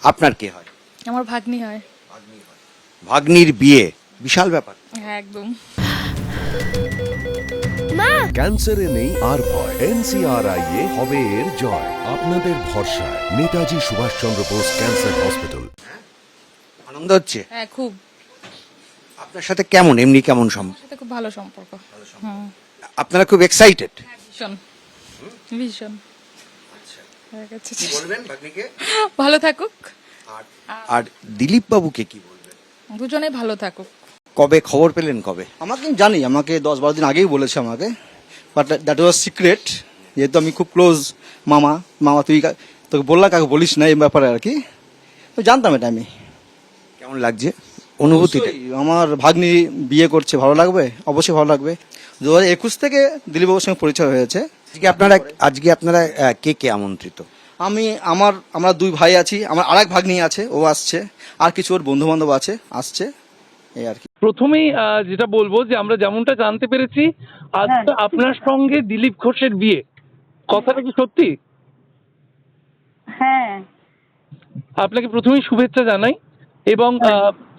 আপনার কে হয়? আমার ভাগ্নি হয়। ভাগ্নির বিয়ে বিশাল ব্যাপার। হ্যাঁ একদম। ক্যান্সারে নেই আর ভয়। NCRI হবে এর জয়। আপনাদের ভরসায় নেতাজি সুভাষচন্দ্র বোস ক্যান্সার হসপিটাল। আনন্দ হচ্ছে? হ্যাঁ খুব। আপনার সাথে কেমন, এমনি কেমন সাথে খুব ভালো সম্পর্ক। হুম। আপনারা খুব এক্সাইটেড? ভীষণ ভীষণ। হয়ে গেছে। কি বলবেন ভাগ্নিকে? ভালো থাকুক, আর দিলীপ বাবুকে কি বলবেন? দুজনেই ভালো থাকুক। কবে খবর পেলেন কবে? আমাকে জানি, আমাকে 10-12 দিন আগেই বলেছে আমাকে, বাট দ্যাট ওয়াজ সিক্রেট। যেহেতু আমি খুব ক্লোজ মামা, তুই তোকে বললাম কাকে বলিস না এই ব্যাপারে আর কি, তো জানতাম এটা আমি। কেমন লাগছে অনুভূতিটা? অবশ্যই, আমার ভাগ্নি বিয়ে করছে, ভালো লাগবে, অবশ্যই ভালো লাগবে। 2021 থেকে দিলীপবাবুর সঙ্গে পরিচয় হয়েছে। আজকে আপনারা কে কে আমন্ত্রিত? আমরা 2 ভাই আছি, আমার আরেক ভাগ্নি আছে, ও আসছে, আর কিছু ওর বন্ধু বান্ধব আছে, আসছে, এই আর কি। প্রথমেই যেটা বলবো যে আমরা যেমনটা জানতে পেরেছি আজ তো আপনার সঙ্গে দিলীপ ঘোষের বিয়ে, কথাটা কি সত্যি? হ্যাঁ। আপনাকে প্রথমেই শুভেচ্ছা জানাই এবং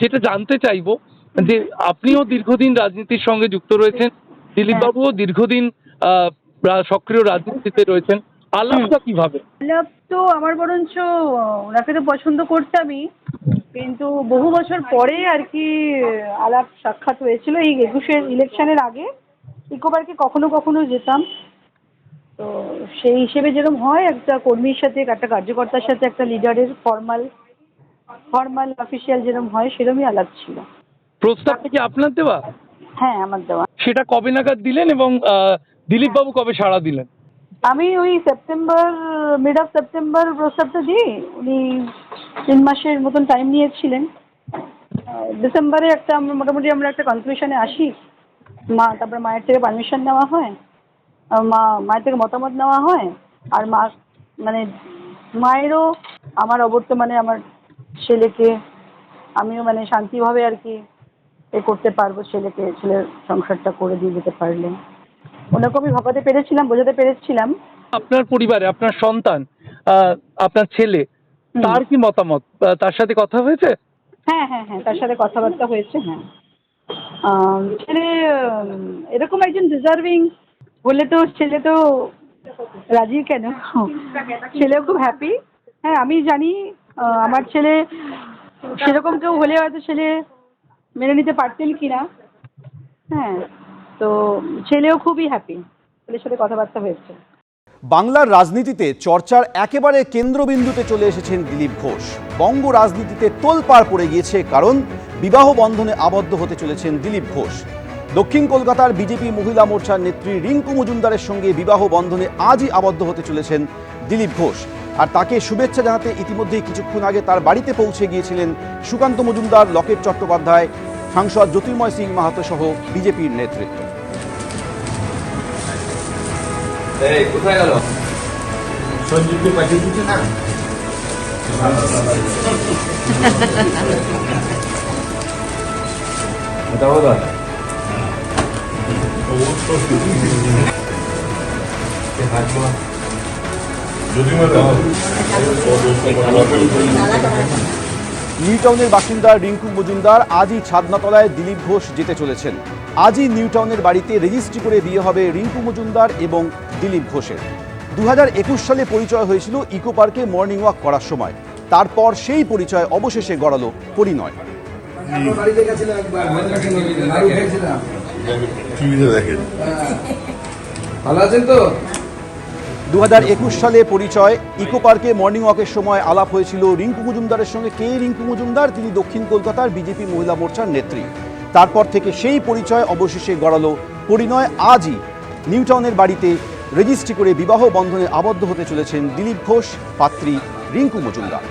যেটা জানতে চাইবো যে আপনিও দীর্ঘদিন রাজনীতির সঙ্গে যুক্ত রয়েছেন, দিলীপ বাবুও দীর্ঘদিন সক্রিয় রাজনীতিতে রয়েছেন, আলাপটা কিভাবে? আলাপ তো আমার বরঞ্চ ওনাকে তো পছন্দ করতামই, কিন্তু বহু বছর পরে আর কি আলাপ সাক্ষাৎ হয়েছিল এই 21-এর ইলেকশনের আগে। ইকো পার্কে কখনো কখনো যেতাম, তো সেই হিসেবে যেরকম হয় একটা কর্মীর সাথে, একটা কার্যকর্তার সাথে একটা লিডারের ফর্মাল অফিসিয়াল যেরকম হয় সেরকমই আলাপ ছিল। প্রস্তাবটা কি আপনার দেওয়া? হ্যাঁ আমার দেওয়া। সেটা কবে নাগাদ দিলেন এবং দিলীপ বাবু কবে সাড়া দিলেন? আমি ওই মিড অফ সেপ্টেম্বর প্রস্তাবটা দিই, উনি 3 মাসের মতন টাইম নিয়েছিলেন। ডিসেম্বরে মোটামুটি আমরা একটা কনক্লুশনে আসি। তারপরে মায়ের থেকে পারমিশন নেওয়া হয়, মায়ের থেকে মতামত নেওয়া হয়, আর মানে মায়েরও আমার অবর্তমানে আমার ছেলেকে আমিও মানে শান্তিভাবে আর কি করতে পারবো, ছেলের সংসারটা করে দিয়ে যেতে পারলে ওনাকে আমি ভাবাতে পেরেছিলাম, বোঝাতে পেরেছিলাম। আপনার পরিবারে আপনার সন্তান, আপনার ছেলে, তার কি মতামত? তার সাথে কথা হয়েছে? হ্যাঁ হ্যাঁ হ্যাঁ, তার সাথে কথাবার্তা হয়েছে। হ্যাঁ, ছেলে এরকম একজন ডিজার্ভিং বলে তো ছেলে তো রাজি কেন, ছেলেও খুব হ্যাপি। হ্যাঁ আমি জানি আমার ছেলে সেরকম কেউ হলে হয়তো ছেলে মেনে নিতে পারতেন কিনা। হ্যাঁ, তো ছেলেও খুবই হ্যাপি, ছেলের সাথে কথাবার্তা হয়েছে। বাংলার রাজনীতিতে চর্চার একেবারে কেন্দ্রবিন্দুতে চলে এসেছেন দিলীপ ঘোষ। বঙ্গ রাজনীতিতে তোলপাড় পড়ে গিয়েছে, কারণ বিবাহ বন্ধনে আবদ্ধ হতে চলেছেন দিলীপ ঘোষ। দক্ষিণ কলকাতার বিজেপি মহিলা মোর্চার নেত্রী রিঙ্কু মজুমদারের সঙ্গে বিবাহ বন্ধনে আজই আবদ্ধ হতে চলেছেন দিলীপ ঘোষ। আর তাকে শুভেচ্ছা জানাতে ইতিমধ্যেই কিছুক্ষণ আগে তার বাড়িতে পৌঁছে গিয়েছিলেন সুকান্ত মজুমদার, লকেট চট্টোপাধ্যায়, সাংসদ জ্যোতির্ময় সিং মাহাতো সহ বিজেপির নেতৃত্ব। কোথায় গেল? সঞ্জীবকে পাঠিয়ে দিচ্ছে না? নিউ টাউনের বাসিন্দা রিঙ্কু মজুমদার আজই ছাদনাতলায় দিলীপ ঘোষ যেতে চলেছেন। আজই নিউ টাউনের বাড়িতে রেজিস্ট্রি করে বিয়ে হবে রিঙ্কু মজুমদার এবং দিলীপ ঘোষের। 2021 সালে পরিচয় হয়েছিল ইকো পার্কে মর্নিং ওয়াক করার সময়। তারপর সেই পরিচয় অবশেষে গড়ালো পরিণয়। 2021 সালে পরিচয়, ইকো পার্কে মর্নিং ওয়াকের সময় আলাপ হয়েছিল রিঙ্কু মজুমদারের সঙ্গে। কে রিঙ্কু মজুমদার? তিনি দক্ষিণ কলকাতার বিজেপি মহিলা মোর্চার নেত্রী। তারপর থেকে সেই পরিচয় অবশেষে গড়ালো পরিণয়। আজই নিউ টাউনের বাড়িতে রেজিস্ট্রি করে বিবাহ বন্ধনে আবদ্ধ হতে চলেছেন দিলীপ ঘোষ, পাত্রী রিঙ্কু মজুমদার।